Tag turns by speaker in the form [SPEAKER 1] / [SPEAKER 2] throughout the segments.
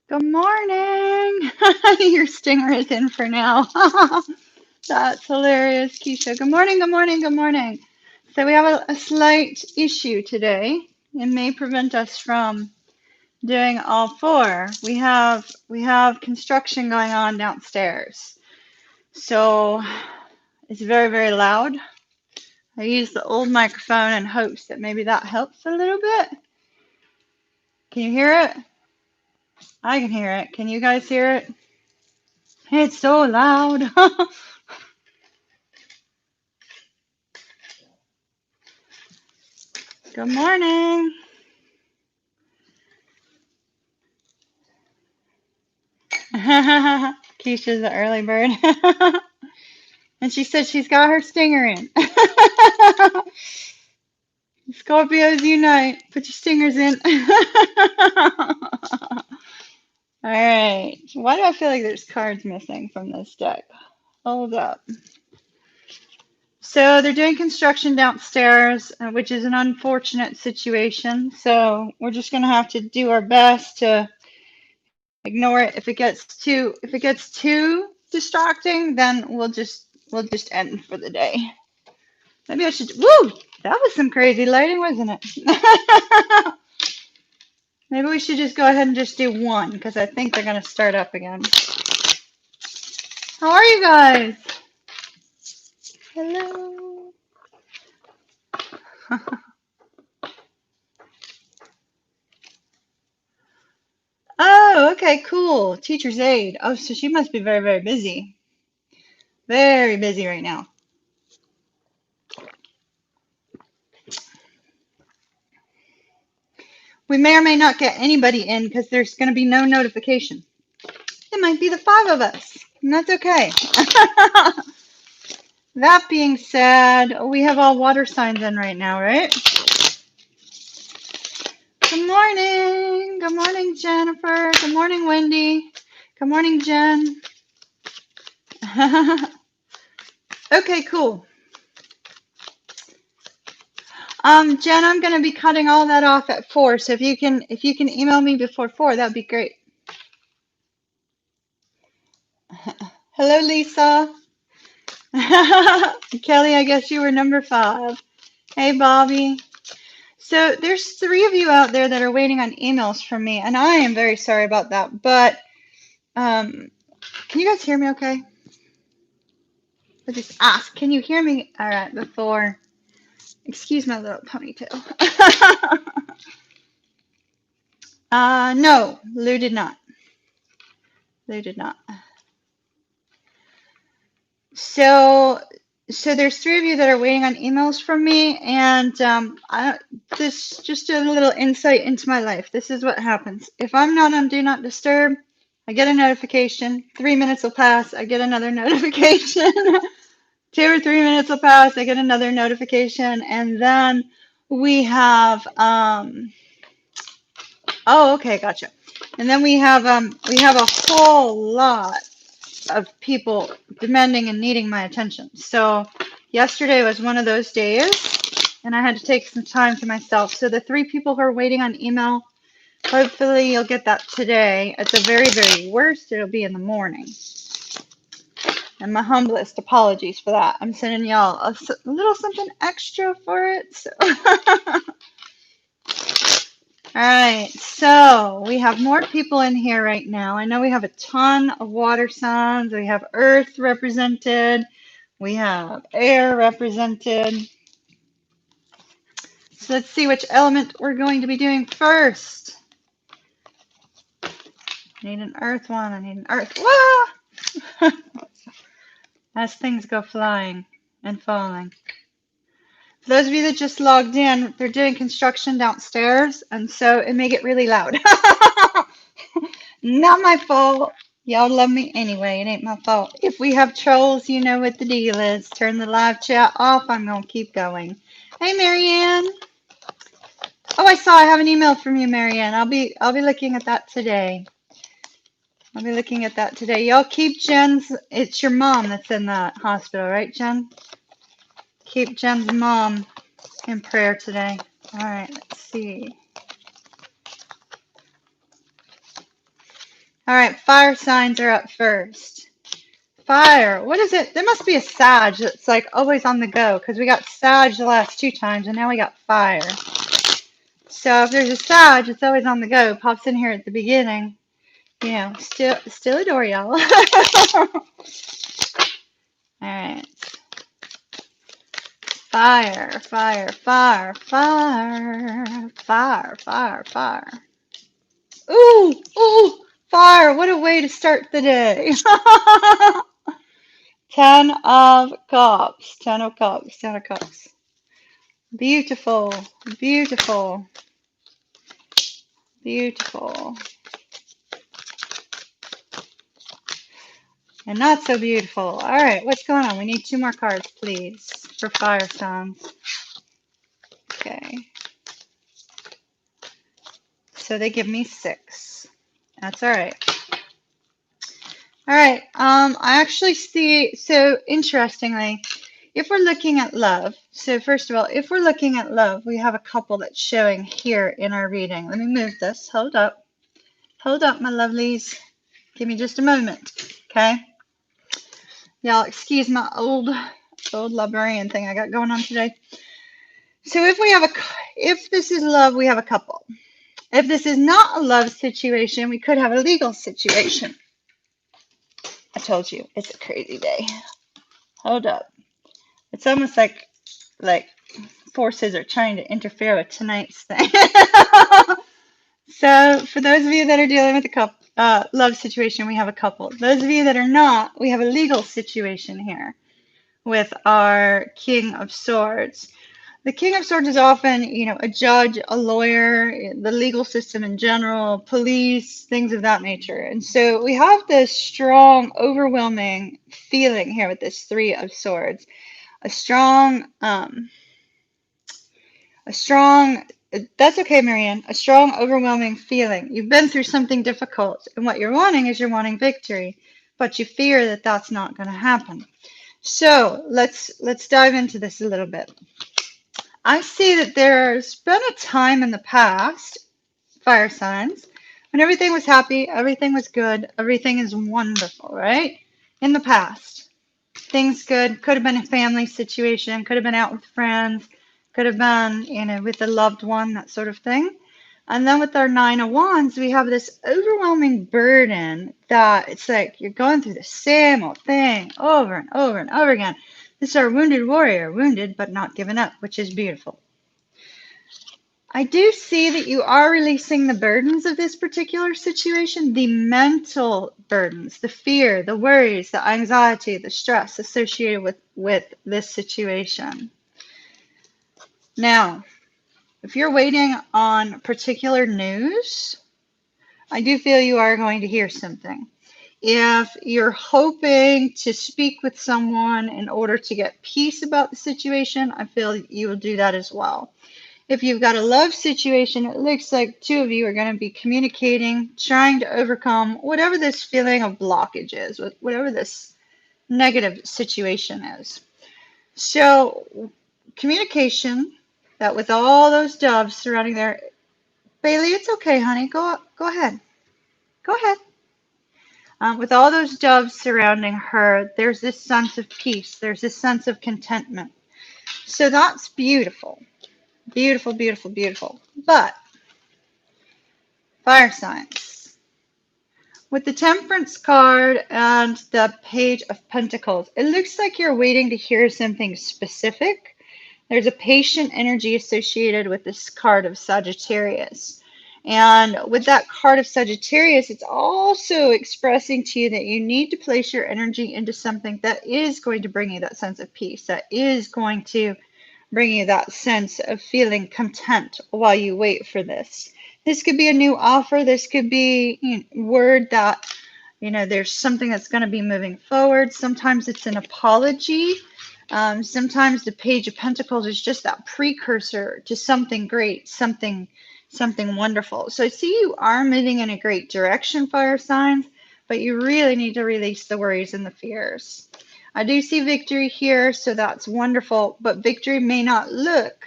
[SPEAKER 1] Good morning. Your stinger is in for now. That's hilarious, Keisha. Good morning, good morning, good morning. So we have a slight issue today. It may prevent us from doing all four. We have construction going on downstairs. So it's very, very loud. I use the old microphone in hopes that maybe that helps a little bit. Can you hear it? I can hear it. Can you guys hear it? It's so loud. Good morning. Keisha's the early bird. And she said she's got her stinger in. Scorpios unite. Put your stingers in. All right. Why do I feel like there's cards missing from this deck? Hold up. So they're doing construction downstairs, which is an unfortunate situation. So we're just going to have to do our best to ignore it. If it gets too distracting, then we'll just end for the day. Maybe I should. Woo! That was some crazy lighting, wasn't it? Maybe we should just go ahead and just do one because I think they're gonna start up again. How are you guys? Hello. Oh, okay, cool. Teacher's aide. Oh, so she must be very, very busy. Very busy right now. We may or may not get anybody in because there's going to be no notification. It might be the five of us, and that's okay. That being said, we have all water signs in right now, right? Good morning. Good morning, Jennifer. Good morning, Wendy. Good morning, Jen. Okay, cool. Jen, I'm going to be cutting all that off at 4, so if you can email me before 4, that'd be great. Hello, Lisa. Kelly, I guess you were number 5. Hey, Bobby. So there's 3 of you out there that are waiting on emails from me, and I am very sorry about that. But can you guys hear me okay? I'll just ask. Can you hear me? All right, before. Excuse my little ponytail. No, Lou did not. Lou did not. So there's 3 of you that are waiting on emails from me, and this just a little insight into my life. This is what happens. If I'm not on Do Not Disturb, I get a notification. 3 minutes will pass, I get another notification. 2 or 3 minutes will pass, I get another notification, and then we have oh, okay, gotcha. And then we have a whole lot of people demanding and needing my attention. So yesterday was one of those days, and I had to take some time to myself. So the 3 people who are waiting on email, hopefully you'll get that today. At the very, very worst, it'll be in the morning. And my humblest apologies for that. I'm sending y'all a little something extra for it. So. All right, so we have more people in here right now. I know we have a ton of water signs. We have earth represented. We have air represented. So let's see which element we're going to be doing first. I need an earth one. I need an earth. Wah! As things go flying and falling. For those of you that just logged in, they're doing construction downstairs, and so it may get really loud. Not my fault. Y'all love me anyway. It ain't my fault. If we have trolls, you know what the deal is. Turn the live chat off. I'm going to keep going. Hey, Marianne. Oh, I have an email from you, Marianne. I'll be looking at that today. Y'all keep Jen's, it's your mom that's in the hospital, right, Jen? Keep Jen's mom in prayer today. All right, let's see. All right, fire signs are up first. Fire. What is it? There must be a Sag that's like always on the go because we got Sag the last 2 times and now we got fire. So if there's a Sag, it's always on the go. Pops in here at the beginning. You know, still adore y'all. All right. Fire, fire, fire, fire, fire, fire, fire. Ooh, ooh, fire. What a way to start the day. 10 of Cups, 10 of Cups, 10 of Cups. Beautiful, beautiful, beautiful. And not so beautiful. All right, what's going on? We need 2 more cards, please, for fire signs. Okay. So they give me 6. That's all right. All right. I actually see, so interestingly, if we're looking at love, so first of all, if we're looking at love, we have a couple that's showing here in our reading. Let me move this. Hold up. Hold up, my lovelies. Give me just a moment, okay? Y'all excuse my old librarian thing I got going on today. So if this is love, we have a couple. If this is not a love situation, we could have a legal situation. I told you, it's a crazy day. Hold up. It's almost like forces are trying to interfere with tonight's thing. So for those of you that are dealing with a love situation, we have a couple. Those of you that are not, we have a legal situation here with our King of Swords. The King of Swords is often, a judge, a lawyer, the legal system in general, police, things of that nature. And so we have this strong, overwhelming feeling here with this Three of Swords. A strong, that's okay, Marianne, a strong, overwhelming feeling. You've been through something difficult, and what you're wanting victory, but you fear that that's not going to happen. So let's dive into this a little bit. I see that there's been a time in the past, fire signs, when everything was happy, everything was good, everything is wonderful, right? In the past, things good. Could have been a family situation, could have been out with friends, could have been, with a loved one, that sort of thing. And then with our Nine of Wands, we have this overwhelming burden that it's like you're going through the same old thing over and over and over again. This is our wounded warrior, wounded but not given up, which is beautiful. I do see that you are releasing the burdens of this particular situation, the mental burdens, the fear, the worries, the anxiety, the stress associated with this situation. Now, if you're waiting on particular news, I do feel you are going to hear something. If you're hoping to speak with someone in order to get peace about the situation, I feel you will do that as well. If you've got a love situation, it looks like 2 of you are going to be communicating, trying to overcome whatever this feeling of blockage is, whatever this negative situation is. So, communication, that with all those doves surrounding there, Bailey, it's okay, honey. Go ahead. Go ahead. With all those doves surrounding her, there's this sense of peace. There's this sense of contentment. So that's beautiful. Beautiful, beautiful, beautiful. But, fire signs. With the Temperance card and the Page of Pentacles, it looks like you're waiting to hear something specific. There's a patient energy associated with this card of Sagittarius. And with that card of Sagittarius, it's also expressing to you that you need to place your energy into something that is going to bring you that sense of peace, that is going to bring you that sense of feeling content while you wait for this. This could be a new offer. This could be word that, there's something that's going to be moving forward. Sometimes it's an apology. Sometimes the Page of Pentacles is just that precursor to something great, something wonderful. So I see you are moving in a great direction, fire signs, but you really need to release the worries and the fears. I do see victory here, so that's wonderful, but victory may not look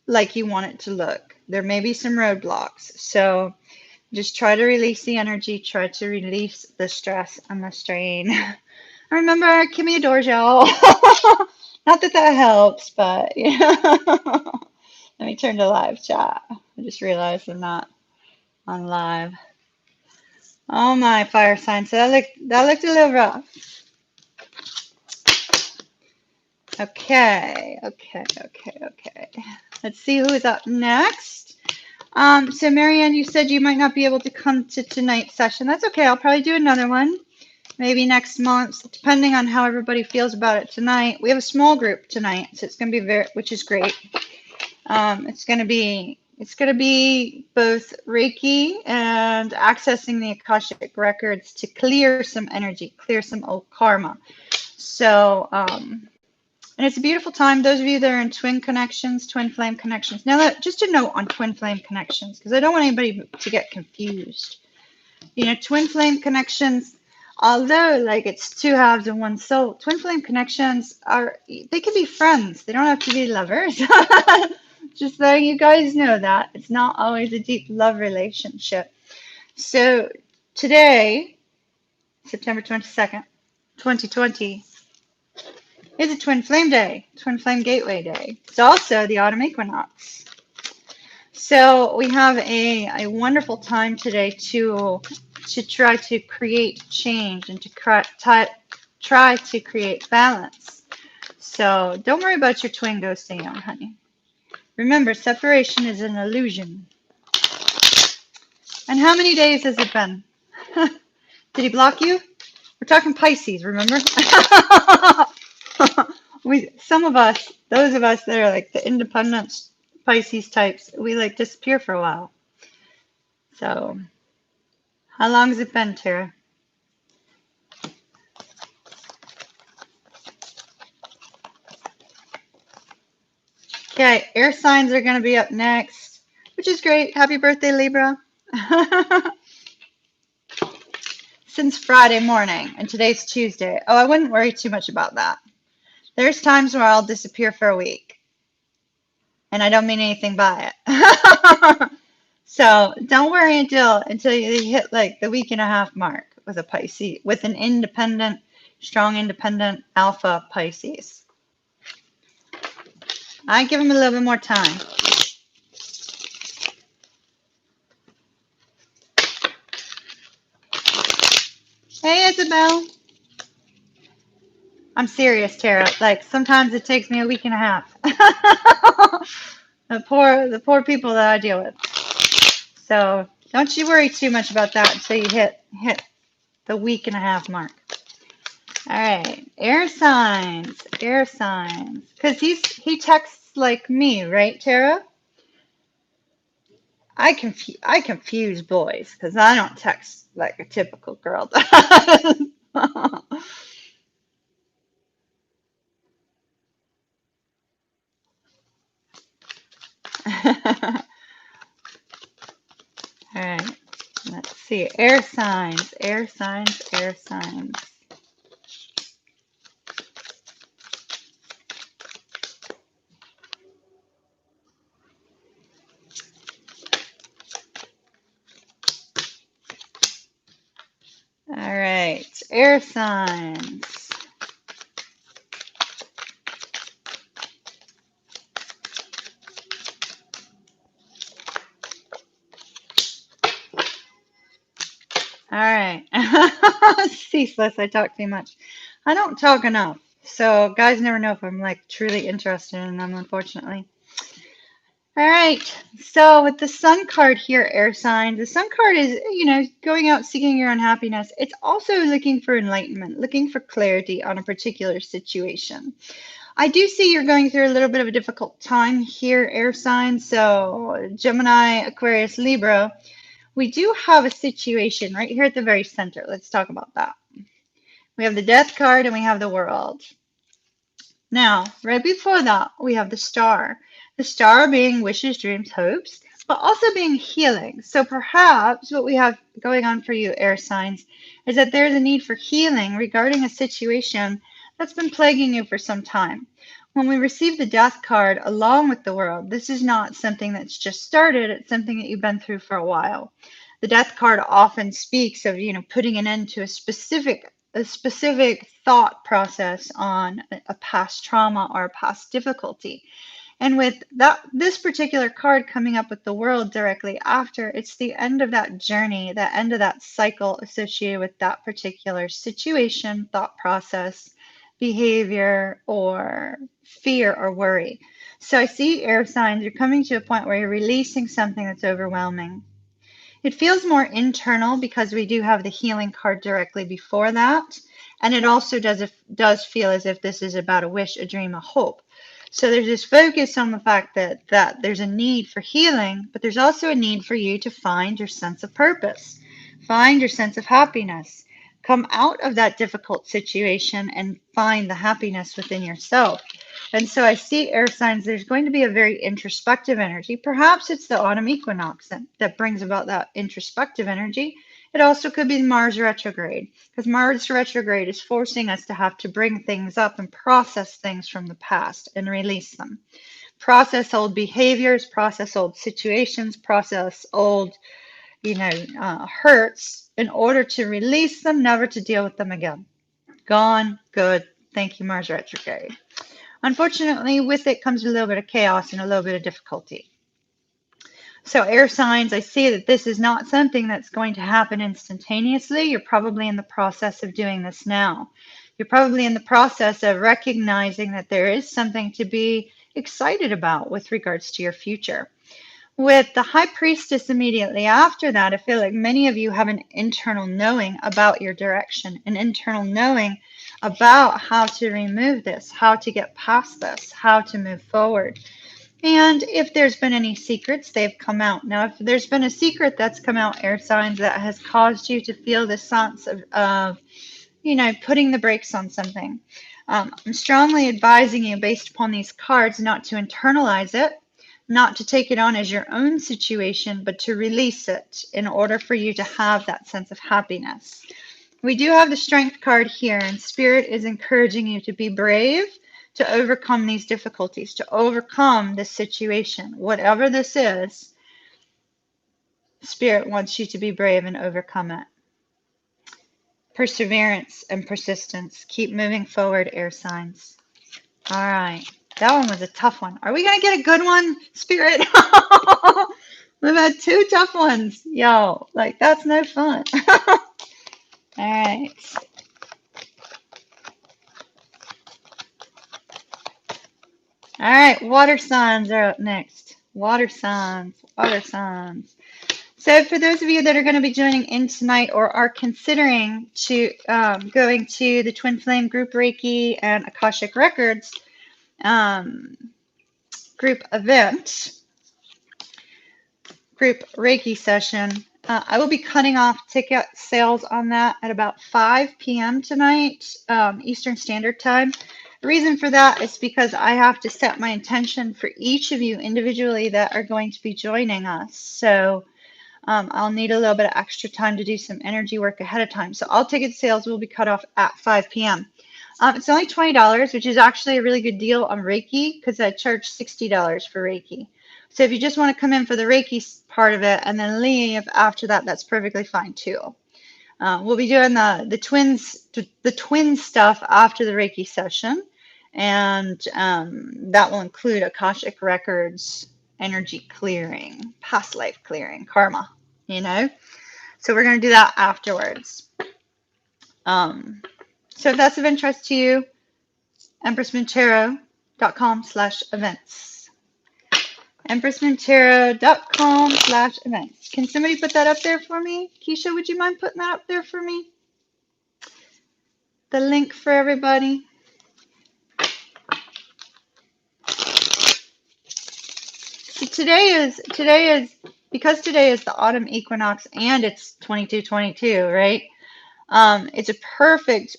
[SPEAKER 1] like you want it to look. There may be some roadblocks. So Just try to release the energy, try to release the stress and the strain. Remember, Kimmy adores y'all. Not that that helps, but yeah. Let me turn to live chat. I just realized I'm not on live. Oh my, fire sign. So that looked a little rough. Okay. Let's see who is up next. So Marianne, you said you might not be able to come to tonight's session. That's okay. I'll probably do another one. Maybe next month, depending on how everybody feels about it tonight. We have a small group tonight, so it's going to be which is great. It's going to be both Reiki and accessing the Akashic records to clear some energy, clear some old karma. So, and it's a beautiful time. Those of you that are in twin connections, twin flame connections. Now, just a note on twin flame connections, because I don't want anybody to get confused. Twin flame connections, although like it's two halves of one soul, twin flame connections they can be friends. They don't have to be lovers. Just letting you guys know that. It's not always a deep love relationship. So today, September 22nd, 2020, is a twin flame day, twin flame gateway day. It's also the autumn equinox. So we have a wonderful time today to try to create change and to try to create balance. So don't worry about your twin ghosting you, honey. Remember, separation is an illusion. And how many days has it been? Did he block you? We're talking Pisces, remember? Some of us, those of us that are like the independent Pisces types, we like disappear for a while. So, how long has it been, Tara? Okay, air signs are going to be up next, which is great. Happy birthday, Libra. Since Friday morning, and today's Tuesday. Oh, I wouldn't worry too much about that. There's times where I'll disappear for a week, and I don't mean anything by it. So don't worry until you hit like the week and a half mark with a Pisces, with an independent, strong, independent alpha Pisces. I give them a little bit more time. Hey, Isabel. I'm serious, Tara. Like sometimes it takes me a week and a half. the poor people that I deal with. So don't you worry too much about that until you hit the week and a half mark. All right, air signs. Because he texts like me, right, Tara? I confuse boys because I don't text like a typical girl does. All right, let's see. Air signs. All right, air signs. All right. Ceaseless, I talk too much. I don't talk enough. So guys never know if I'm like truly interested in them, unfortunately. All right. So with the sun card here, air sign, the sun card is, going out seeking your own happiness. It's also looking for enlightenment, looking for clarity on a particular situation. I do see you're going through a little bit of a difficult time here, air sign. So Gemini, Aquarius, Libra, we do have a situation right here at the very center. Let's talk about that. We have the death card and we have the world. Now, right before that, we have the star. The star being wishes, dreams, hopes, but also being healing. So perhaps what we have going on for you, air signs, is that there's a need for healing regarding a situation that's been plaguing you for some time. When we receive the death card along with the world, this is not something that's just started. It's something that you've been through for a while. The death card often speaks of, putting an end to a specific thought process on a past trauma or a past difficulty. And with this particular card coming up with the world directly after, it's the end of that journey, the end of that cycle associated with that particular situation, thought process, behavior, or fear or worry. So I see air signs, you're coming to a point where you're releasing something that's overwhelming. It feels more internal because we do have the healing card directly before that. And it also does feel as if this is about a wish, a dream, a hope. So there's this focus on the fact that there's a need for healing, but there's also a need for you to find your sense of purpose, find your sense of happiness, come out of that difficult situation and find the happiness within yourself. And so I see air signs, there's going to be a very introspective energy. Perhaps it's the autumn equinox that brings about that introspective energy. It also could be Mars retrograde, because Mars retrograde is forcing us to have to bring things up and process things from the past and release them. Process old behaviors, process old situations, process old, hurts in order to release them, never to deal with them again. Gone, good. Thank you, Mars retrograde. Unfortunately, with it comes a little bit of chaos and a little bit of difficulty. So air signs, I see that this is not something that's going to happen instantaneously. You're probably in the process of doing this now. You're probably in the process of recognizing that there is something to be excited about with regards to your future. With the High Priestess immediately after that, I feel like many of you have an internal knowing about your direction, an internal knowing about how to remove this, how to get past this, how to move forward. And if there's been any secrets, they've come out. Now, if there's been a secret that's come out, air signs, that has caused you to feel this sense of putting the brakes on something, I'm strongly advising you, based upon these cards, not to internalize it, not to take it on as your own situation, but to release it in order for you to have that sense of happiness. We do have the Strength card here, and Spirit is encouraging you to be brave, to overcome these difficulties, to overcome this situation. Whatever this is, Spirit wants you to be brave and overcome it. Perseverance and persistence. Keep moving forward, air signs. All right. That one was a tough one. Are we going to get a good one, Spirit? We've had two tough ones. Yo, that's no fun. All right. All right. Water signs are up next. Water signs. Water signs. So for those of you that are going to be joining in tonight or are considering going to the Twin Flame Group Reiki and Akashic Records group event, group Reiki session, I will be cutting off ticket sales on that at about 5 p.m. tonight, Eastern Standard Time. The reason for that is because I have to set my intention for each of you individually that are going to be joining us. So I'll need a little bit of extra time to do some energy work ahead of time. So all ticket sales will be cut off at 5 p.m. It's only $20, which is actually a really good deal on Reiki because I charge $60 for Reiki. So if you just want to come in for the Reiki part of it and then leave after that, that's perfectly fine too. We'll be doing the twin stuff after the Reiki session, and that will include Akashic Records, energy clearing, past life clearing, karma. So we're going to do that afterwards. So if that's of interest to you, empressmontero.com/events. empressmontero.com/events. Can somebody put that up there for me? Keisha, would you mind putting that up there for me? The link for everybody. So today is because today is the autumn equinox and it's 2222, right? It's a perfect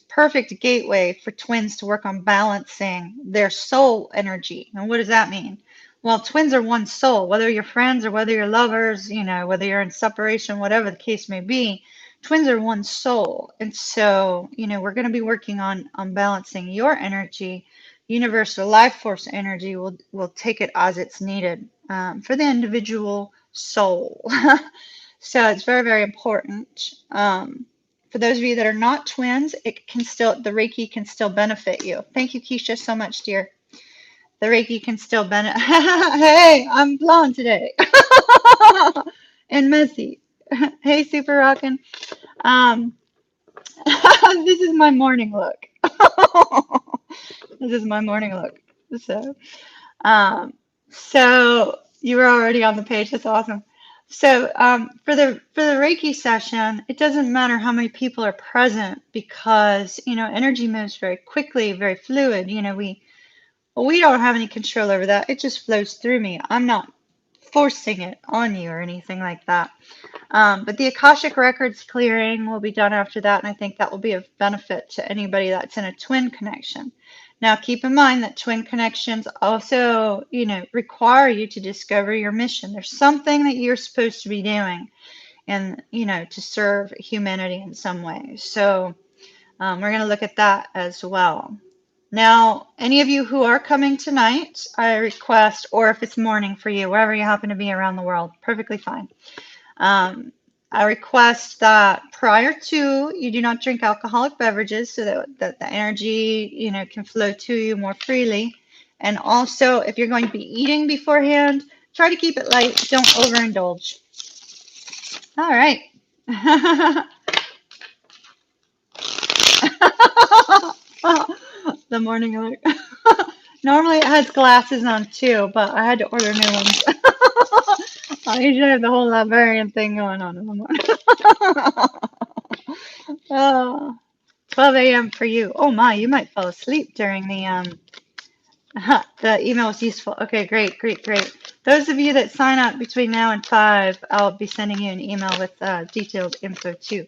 [SPEAKER 1] gateway for twins to work on balancing their soul energy. And what does that mean? Well, twins are one soul, whether you're friends or whether you're lovers, whether you're in separation, whatever the case may be, twins are one soul. And so, we're going to be working on balancing your energy. Universal life force energy will take it as it's needed for the individual soul. So it's very, very important. For those of you that are not twins, the Reiki can still benefit you. Thank you, Keisha, so much, dear. The Reiki can still benefit. Hey, I'm blonde today. And messy. Hey, Super Rockin'. Um, this is my morning look. This is my morning look. So, um, so you were already on the page. That's awesome. So, for the Reiki session, it doesn't matter how many people are present because, energy moves very quickly, very fluid. We don't have any control over that. It just flows through me. I'm not forcing it on you or anything like that. But the Akashic Records clearing will be done after that, and I think that will be of benefit to anybody that's in a twin connection. Now, keep in mind that twin connections also, require you to discover your mission. There's something that you're supposed to be doing, and to serve humanity in some way. So we're going to look at that as well. Now, any of you who are coming tonight, I request, or if it's morning for you, wherever you happen to be around the world, perfectly fine. I request that prior to, you do not drink alcoholic beverages so that the energy, can flow to you more freely. And also, if you're going to be eating beforehand, try to keep it light. Don't overindulge. All right. The morning alert. Normally it has glasses on too, but I had to order new ones. I usually have the whole librarian thing going on in the morning. 12 a.m. for you. Oh my, you might fall asleep during the email was useful. Okay, great, great, great. Those of you that sign up between now and 5, I'll be sending you an email with detailed info too.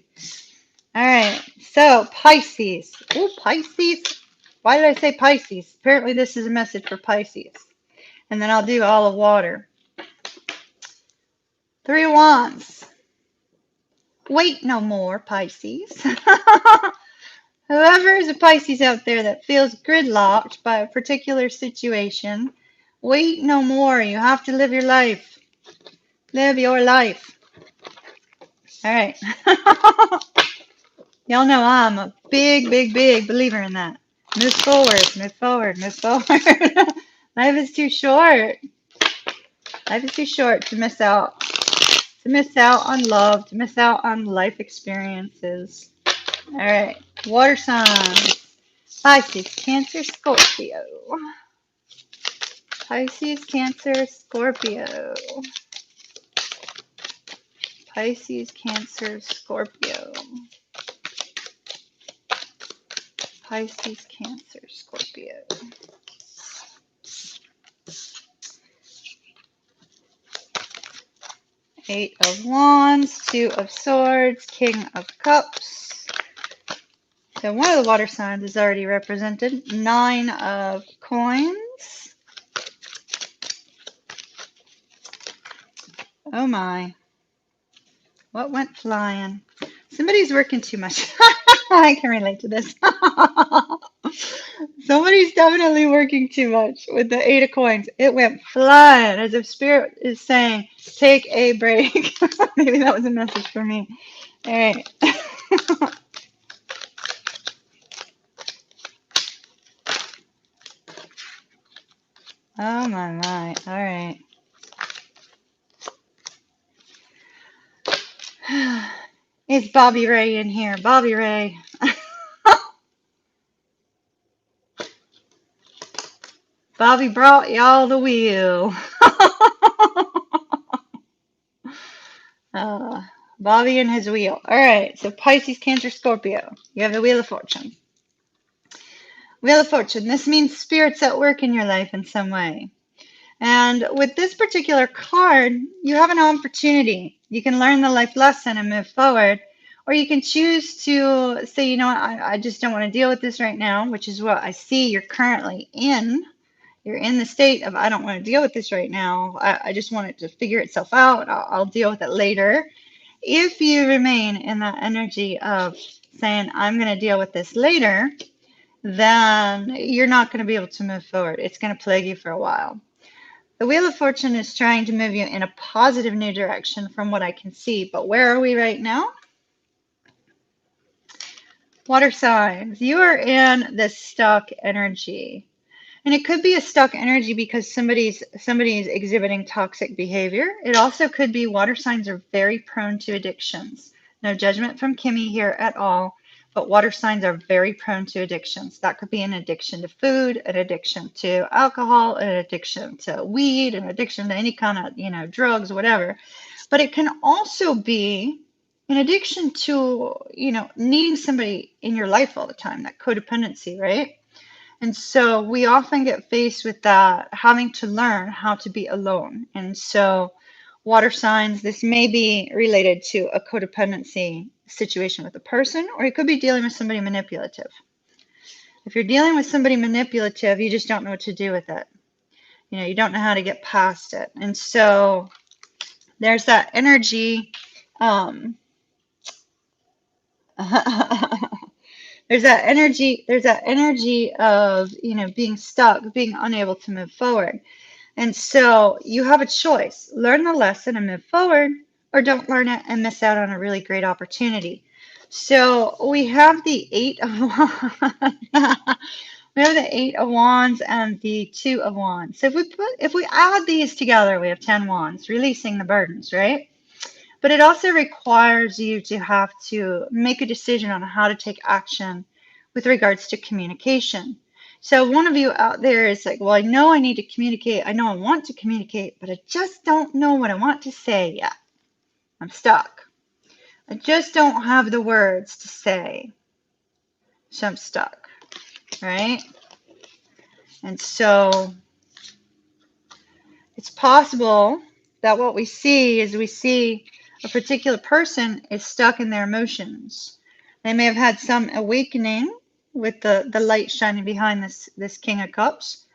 [SPEAKER 1] All right, so Pisces. Oh, Pisces. Why did I say Pisces? Apparently this is a message for Pisces. And then I'll do all of water. 3 of Wands. Wait no more, Pisces. Whoever is a Pisces out there that feels gridlocked by a particular situation, wait no more. You have to live your life. Live your life. All right. Y'all know I'm a big, big, big believer in that. Move forward, move forward, move forward. Life is too short. Life is too short to miss out. To miss out on love, to miss out on life experiences. All right. Water signs. Pisces, Cancer, Scorpio. Pisces, Cancer, Scorpio. Pisces, Cancer, Scorpio. Pisces, Cancer, Scorpio. Eight of Wands, Two of Swords, King of Cups. So one of the water signs is already represented. 9 of Coins. Oh my. What went flying? Somebody's working too much. I can relate to this. Somebody's definitely working too much with the 8 of Coins. It went flying as if Spirit is saying, take a break. Maybe that was a message for me. All right. Oh my. All right. It's Bobby Ray in here. Bobby Ray. Bobby brought y'all the wheel. Bobby and his wheel. All right. So Pisces, Cancer, Scorpio. You have the Wheel of Fortune. Wheel of Fortune. This means spirits at work in your life in some way. And with this particular card, you have an opportunity. You can learn the life lesson and move forward. Or you can choose to say, you know what, I just don't want to deal with this right now, which is what I see you're currently in. You're in the state of, I don't want to deal with this right now. I just want it to figure itself out. I'll deal with it later. If you remain in that energy of saying, I'm going to deal with this later, then you're not going to be able to move forward. It's going to plague you for a while. The Wheel of Fortune is trying to move you in a positive new direction from what I can see. But where are we right now? Water signs. You are in the stuck energy. And it could be a stuck energy because somebody's exhibiting toxic behavior. It also could be water signs are very prone to addictions. No judgment from Kimmy here at all, but water signs are very prone to addictions. That could be an addiction to food, an addiction to alcohol, an addiction to weed, an addiction to any kind of, drugs, whatever. But it can also be an addiction to, needing somebody in your life all the time, that codependency, right? And so we often get faced with that, having to learn how to be alone. And so, water signs, this may be related to a codependency situation with a person, or you could be dealing with somebody manipulative. If you're dealing with somebody manipulative, you just don't know what to do with it. You don't know how to get past it. And so, there's that energy. There's that energy of, being stuck, being unable to move forward. And so you have a choice. Learn the lesson and move forward, or don't learn it and miss out on a really great opportunity. So we have the 8 of Wands. We have the 8 of Wands and the 2 of Wands. So if we add these together, we have 10 Wands, releasing the burdens, right? But it also requires you to have to make a decision on how to take action with regards to communication. So one of you out there is like, well, I know I need to communicate. I know I want to communicate, but I just don't know what I want to say yet. I'm stuck. I just don't have the words to say. So I'm stuck, right? And so it's possible that what we see is a particular person is stuck in their emotions. They may have had some awakening with the light shining behind this King of Cups.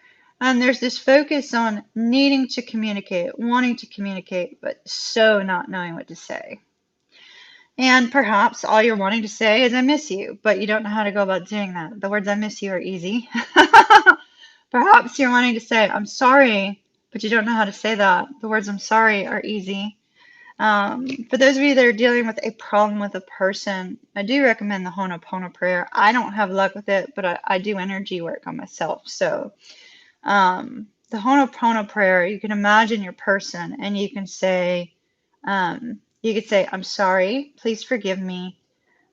[SPEAKER 1] And there's this focus on needing to communicate, wanting to communicate, but so not knowing what to say. And perhaps all you're wanting to say is, I miss you, but you don't know how to go about doing that. The words I miss you are easy. Perhaps you're wanting to say, I'm sorry, but you don't know how to say that. The words I'm sorry are easy. For those of you that are dealing with a problem with a person, I do recommend the Ho'oponopono prayer. I don't have luck with it, but I do energy work on myself. So the Ho'oponopono prayer, you can imagine your person and you can say, I'm sorry, please forgive me,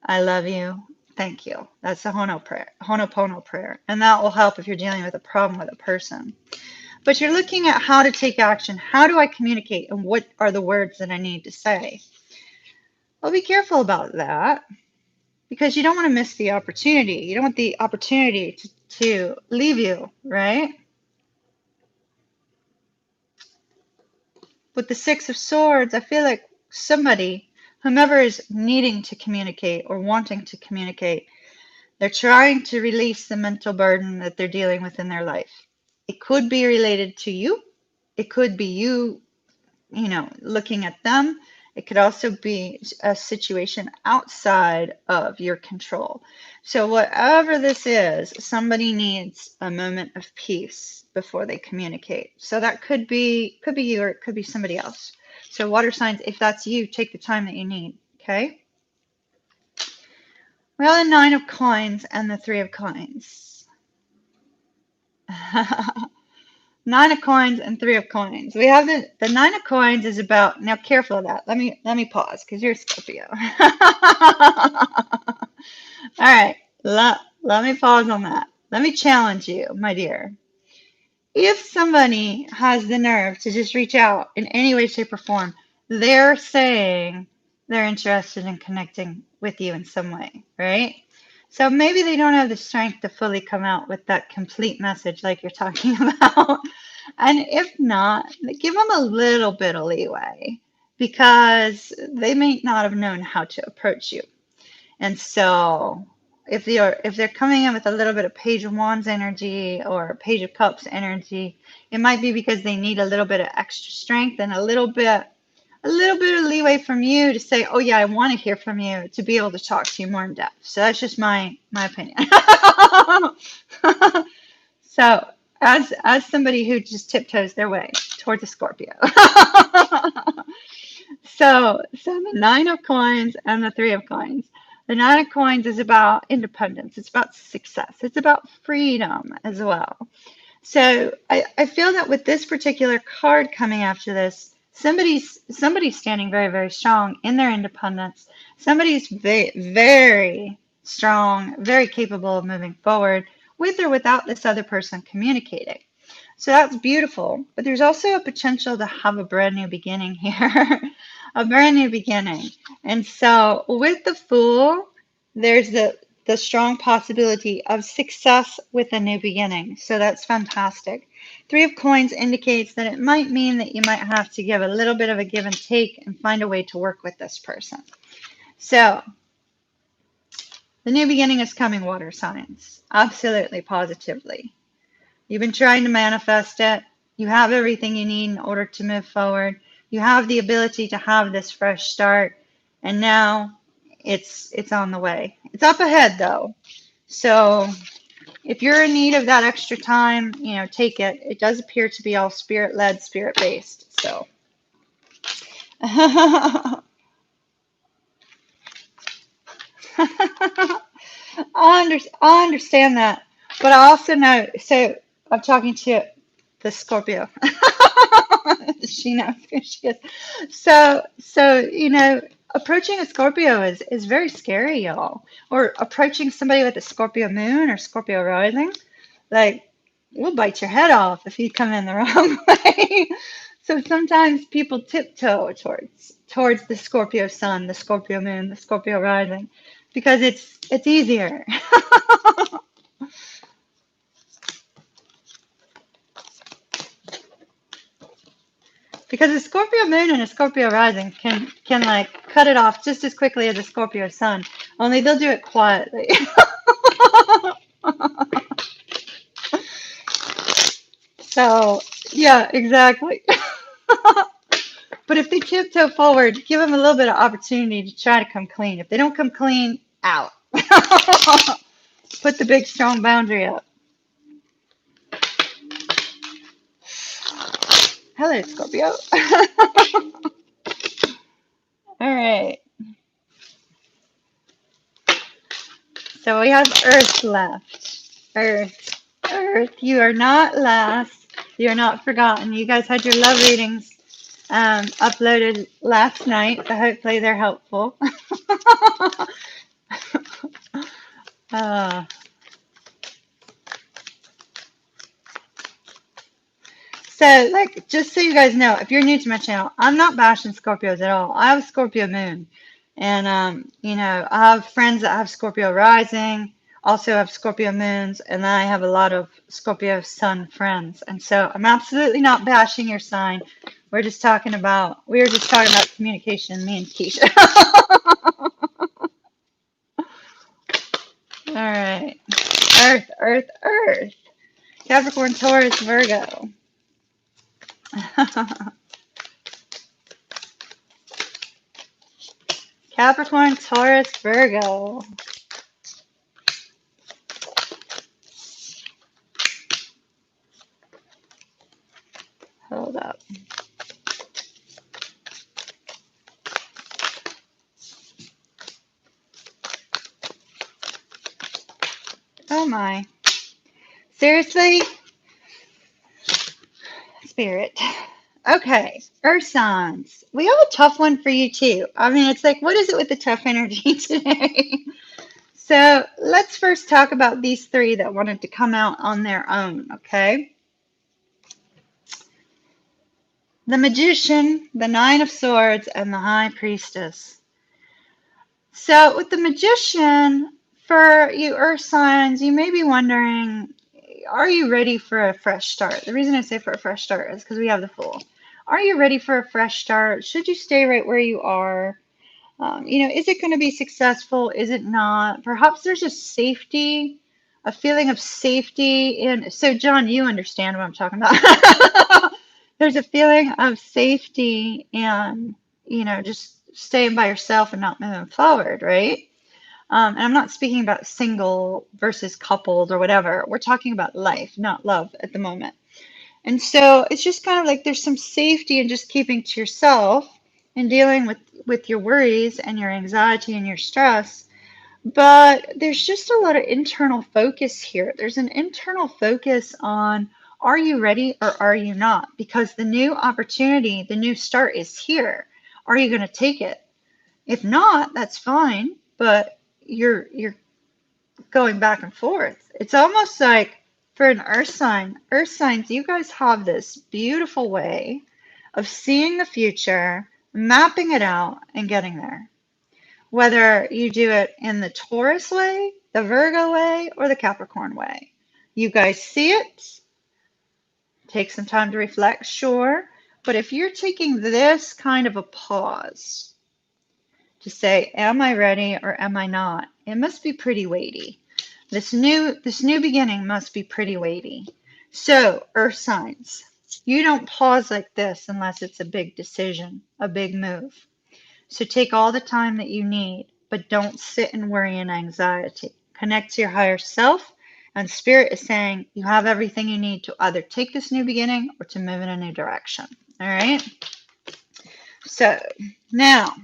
[SPEAKER 1] I love you, thank you. That's the Ho'oponopono prayer. And that will help if you're dealing with a problem with a person. But you're looking at how to take action. How do I communicate and what are the words that I need to say? Well, be careful about that because you don't want to miss the opportunity. You don't want the opportunity to leave you, right? With the Six of Swords, I feel like somebody, whomever is needing to communicate or wanting to communicate, they're trying to release the mental burden that they're dealing with in their life. It could be related to you. It could be you, looking at them. It could also be a situation outside of your control. So whatever this is, somebody needs a moment of peace before they communicate. So that could be you or it could be somebody else. So water signs, if that's you, take the time that you need, okay? We have the 9 of Coins and the 3 of Coins. 9 of Coins and 3 of Coins. We have the 9 of Coins is about, now careful of that. Let me pause because you're Scorpio. All right, let me pause on that. Let me challenge you, my dear. If somebody has the nerve to just reach out in any way, shape, or form, they're saying they're interested in connecting with you in some way, right? So maybe they don't have the strength to fully come out with that complete message like you're talking about. And if not, give them a little bit of leeway because they may not have known how to approach you. And so if they're coming in with a little bit of Page of Wands energy or Page of Cups energy, it might be because they need a little bit of extra strength and a little bit of leeway from you to say, oh yeah, I want to hear from you, to be able to talk to you more in depth. So that's just my opinion. So as somebody who just tiptoes their way towards a Scorpio. So the Nine of Coins and the Three of Coins. The Nine of Coins is about independence. It's about success. It's about freedom as well. So I feel that with this particular card coming after this, somebody's standing very, very strong in their independence. Somebody's very strong, very capable of moving forward with or without this other person communicating. So that's beautiful. But there's also a potential to have a brand new beginning here, a brand new beginning. And so with the Fool, there's the strong possibility of success with a new beginning. So that's fantastic. Three of Coins indicates that it might mean that you might have to give a little bit of a give and take and find a way to work with this person. So the new beginning is coming, water signs. Absolutely, positively. You've been trying to manifest it. You have everything you need in order to move forward. You have the ability to have this fresh start. And now it's on the way. It's up ahead though. So if you're in need of that extra time, take it. It does appear to be all spirit-led, spirit-based. So I understand that. But I also know, so I'm talking to the Scorpio. She knows who she is. So approaching a Scorpio is very scary, y'all. Or approaching somebody with a Scorpio moon or Scorpio rising, like, it will bite your head off if you come in the wrong way. So sometimes people tiptoe towards the Scorpio sun, the Scorpio moon, the Scorpio rising, because it's easier. Because a Scorpio moon and a Scorpio rising can like cut it off just as quickly as a Scorpio sun, only they'll do it quietly. So, yeah, exactly. But if they tiptoe forward, give them a little bit of opportunity to try to come clean. If they don't come clean, out. Put the big strong boundary up. Hello, Scorpio. All right. So we have Earth left. Earth, you are not last. You are not forgotten. You guys had your love readings uploaded last night, so hopefully they're helpful. uh, so, like, just so you guys know, if you're new to my channel, I'm not bashing Scorpios at all. I have a Scorpio moon. And, I have friends that have Scorpio rising, also have Scorpio moons, and I have a lot of Scorpio sun friends. And so I'm absolutely not bashing your sign. We were just talking about communication, me and Keisha. All right. Earth, Earth, Earth. Capricorn, Taurus, Virgo. Capricorn, Taurus, Virgo. Hold up. Oh my. Seriously? Spirit. Okay, Earth signs. We have a tough one for you too. I mean, it's like, what is it with the tough energy today? So let's first talk about these three that wanted to come out on their own, okay? The Magician, the Nine of Swords, and the High Priestess. So with the Magician, for you Earth signs, you may be wondering, are you ready for a fresh start? The reason I say for a fresh start is because we have the Fool. Are you ready for a fresh start? Should you stay right where you are? Is it going to be successful? Is it not? Perhaps there's a safety, a feeling of safety. And so, John, you understand what I'm talking about. There's a feeling of safety and, just staying by yourself and not moving forward, right? And I'm not speaking about single versus coupled or whatever. We're talking about life, not love at the moment. And so it's just kind of like there's some safety in just keeping to yourself and dealing with your worries and your anxiety and your stress. But there's just a lot of internal focus here. There's an internal focus on, are you ready or are you not? Because the new opportunity, the new start is here. Are you going to take it? If not, that's fine, but you're going back and forth. It's almost like for an earth signs, you guys have this beautiful way of seeing the future, mapping it out, and getting there. Whether you do it in the Taurus way, the Virgo way, or the Capricorn way. You guys see it, take some time to reflect, sure. But if you're taking this kind of a pause to say, am I ready or am I not? It must be pretty weighty. This new beginning must be pretty weighty. So, earth signs, you don't pause like this unless it's a big decision, a big move. So take all the time that you need, but don't sit in worry and anxiety. Connect to your higher self, and Spirit is saying you have everything you need to either take this new beginning or to move in a new direction. All right? So now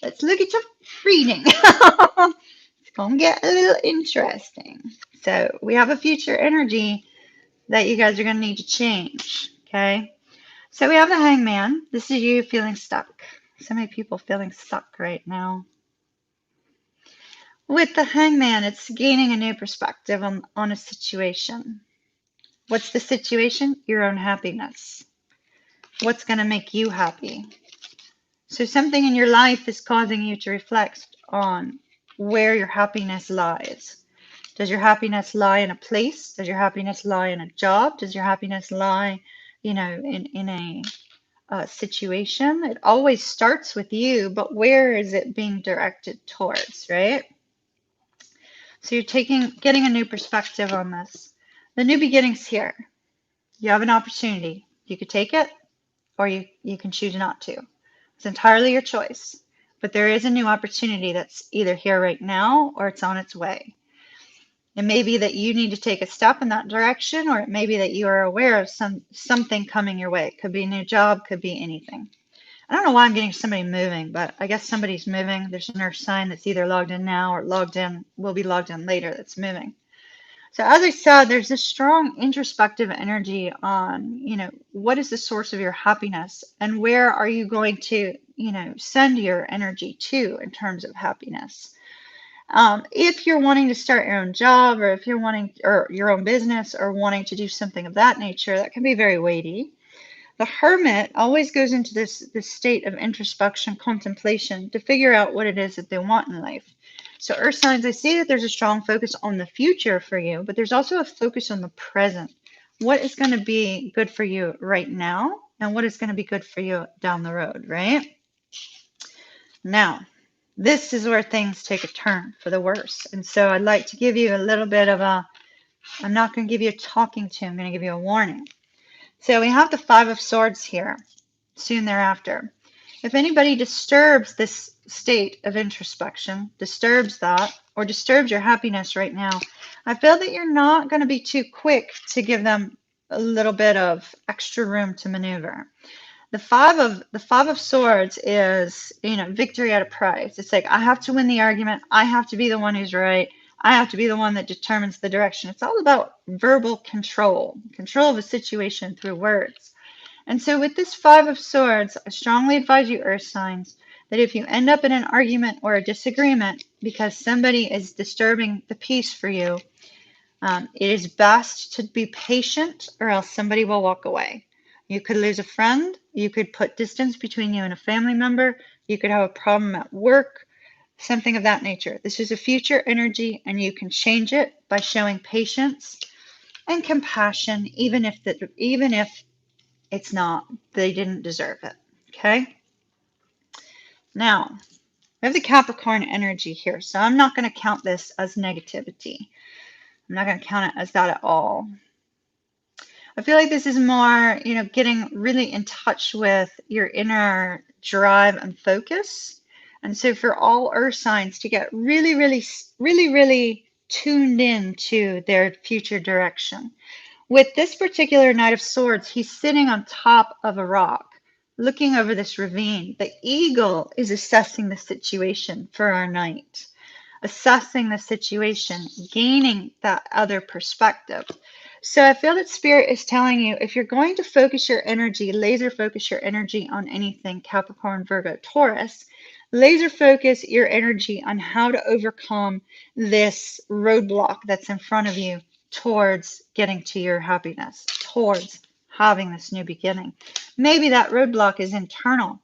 [SPEAKER 1] let's look at your reading. It's going to get a little interesting. So we have a future energy that you guys are going to need to change. Okay? So we have the Hangman. This is you feeling stuck. So many people feeling stuck right now. With the Hangman, it's gaining a new perspective on a situation. What's the situation? Your own happiness. What's going to make you happy? So something in your life is causing you to reflect on where your happiness lies. Does your happiness lie in a place? Does your happiness lie in a job? Does your happiness lie, in a situation? It always starts with you, but where is it being directed towards, right? So you're getting a new perspective on this. The new beginning's here. You have an opportunity. You could take it or you can choose not to. It's entirely your choice. But there is a new opportunity that's either here right now or it's on its way. It may be that you need to take a step in that direction, or it may be that you are aware of something coming your way. It could be a new job, could be anything. I don't know why I'm getting somebody moving, but I guess somebody's moving. There's an earth sign that's either logged in now or will be logged in later that's moving. So as I said, there's this strong introspective energy on, what is the source of your happiness and where are you going to, send your energy to in terms of happiness. If you're wanting to start your own job or if you're wanting, or your own business or wanting to do something of that nature, that can be very weighty. The hermit always goes into this state of introspection, contemplation to figure out what it is that they want in life. So earth signs, I see that there's a strong focus on the future for you, but there's also a focus on the present. What is going to be good for you right now and what is going to be good for you down the road, right? Now, this is where things take a turn for the worse. And so I'd like to give you a little bit of I'm not going to give you a talking to, I'm going to give you a warning. So we have the Five of Swords here, soon thereafter. If anybody disturbs this state of introspection, disturbs that, or disturbs your happiness right now, I feel that you're not going to be too quick to give them a little bit of extra room to maneuver. The five of swords is, victory at a price. It's like, I have to win the argument. I have to be the one who's right. I have to be the one that determines the direction. It's all about verbal control of a situation through words. And so with this Five of Swords, I strongly advise you, earth signs, that if you end up in an argument or a disagreement because somebody is disturbing the peace for you, it is best to be patient or else somebody will walk away. You could lose a friend. You could put distance between you and a family member. You could have a problem at work, something of that nature. This is a future energy and you can change it by showing patience and compassion, even if it's not, they didn't deserve it. Okay? Now, we have the Capricorn energy here, so I'm not going to count this as negativity. I'm not going to count it as that at all. I feel like this is more, getting really in touch with your inner drive and focus. And so for all earth signs to get really, really, really, really tuned in to their future direction. With this particular Knight of Swords, he's sitting on top of a rock, looking over this ravine. The eagle is assessing the situation for our knight, assessing the situation, gaining that other perspective. So I feel that Spirit is telling you, if you're going to focus your energy, laser focus your energy on anything, Capricorn, Virgo, Taurus, laser focus your energy on how to overcome this roadblock that's in front of you towards getting to your happiness, towards having this new beginning. Maybe that roadblock is internal.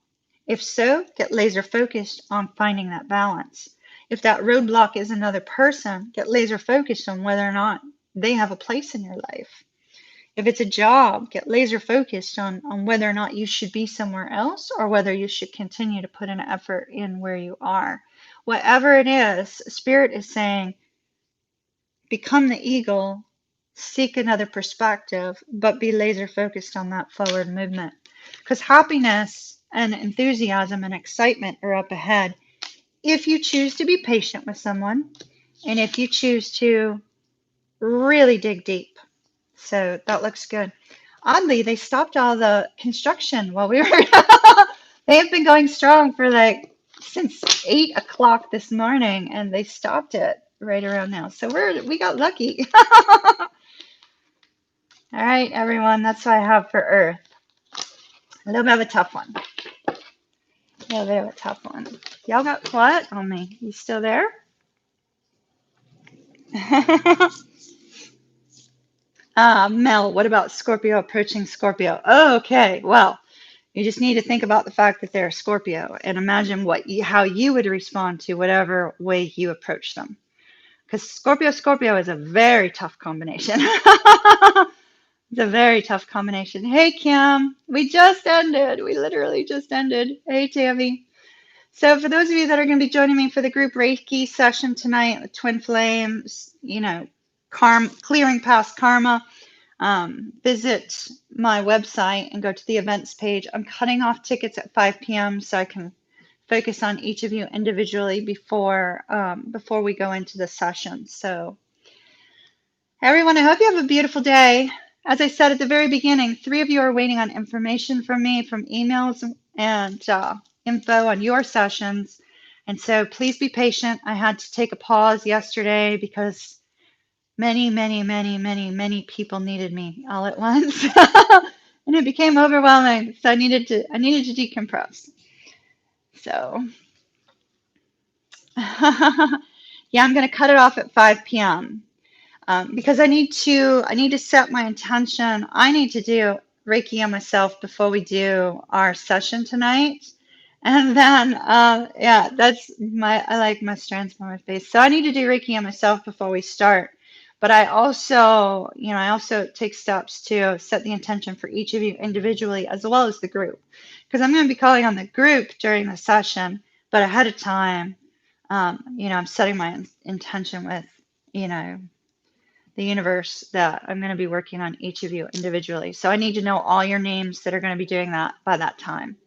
[SPEAKER 1] If so, get laser focused on finding that balance. If that roadblock is another person, get laser focused on whether or not they have a place in your life. If it's a job, get laser focused on whether or not you should be somewhere else or whether you should continue to put an effort in where you are. Whatever it is, Spirit is saying, become the eagle, seek another perspective, but be laser focused on that forward movement. Because happiness and enthusiasm and excitement are up ahead if you choose to be patient with someone and if you choose to really dig deep. So that looks good. Oddly, they stopped all the construction while we were. They have been going strong for like since 8 o'clock this morning, and they stopped it right around now. So we got lucky. All right, everyone. That's what I have for Earth. A little bit of a tough one. A little bit of a tough one. Y'all got what on me? You still there? Mel, what about Scorpio approaching Scorpio? Oh, okay, well, you just need to think about the fact that they're a Scorpio and imagine how you would respond to whatever way you approach them. Because Scorpio is a very tough combination. It's a very tough combination. Hey, Kim, we just ended. We literally just ended. Hey, Tammy. So for those of you that are going to be joining me for the group Reiki session tonight, with Twin Flames, clearing past karma, visit my website and go to the events page. I'm cutting off tickets at 5 p.m. so I can focus on each of you individually before we go into the session. So everyone, I hope you have a beautiful day. As I said at the very beginning, 3 of you are waiting on information from me, from emails and info on your sessions. And so please be patient. I had to take a pause yesterday because many, many, many, many, many people needed me all at once. And it became overwhelming. So I needed to decompress. So yeah, I'm going to cut it off at 5 p.m. Because I need to set my intention. I need to do Reiki on myself before we do our session tonight. And then, yeah, I like my strands on my face. So I need to do Reiki on myself before we start. But I also take steps to set the intention for each of you individually as well as the group. Because I'm going to be calling on the group during the session, but ahead of time, I'm setting my intention with, the universe that I'm going to be working on each of you individually. So I need to know all your names that are going to be doing that by that time.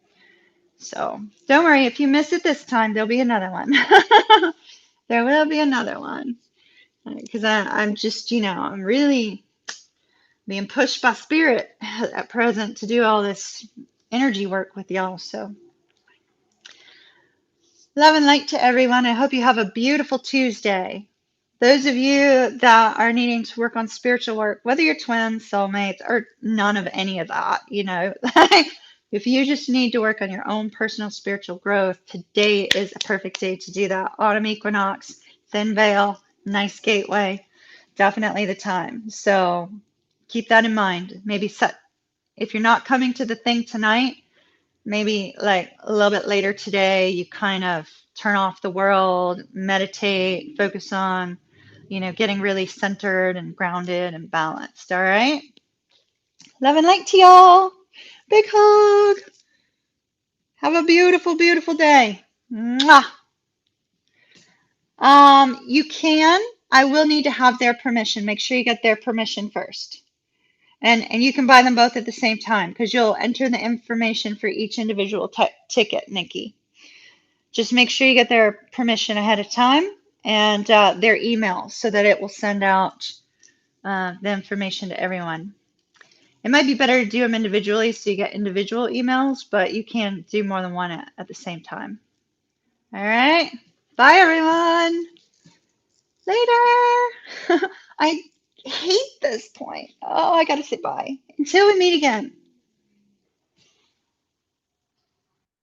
[SPEAKER 1] So don't worry, if you miss it this time, there'll be another one. There will be another one. Because I'm just, I'm really being pushed by spirit at present to do all this energy work with y'all. So love and light to everyone. I hope you have a beautiful Tuesday. Those of you that are needing to work on spiritual work, whether you're twins, soulmates, or none of any of that, if you just need to work on your own personal spiritual growth, today is a perfect day to do that. Autumn equinox, thin veil, nice gateway, definitely the time. So keep that in mind. Maybe if you're not coming to the thing tonight, maybe like a little bit later today, you kind of turn off the world, meditate, focus on, getting really centered and grounded and balanced. All right. Love and light to y'all. Big hug. Have a beautiful, beautiful day. Mwah. I will need to have their permission. Make sure you get their permission first. And you can buy them both at the same time because you'll enter the information for each individual ticket, Nikki. Just make sure you get their permission ahead of time and their email so that it will send out the information to everyone. It might be better to do them individually so you get individual emails, but you can do more than one at the same time. All right. Bye, everyone. Later. I hate this point. Oh, I got to say bye. Until we meet again.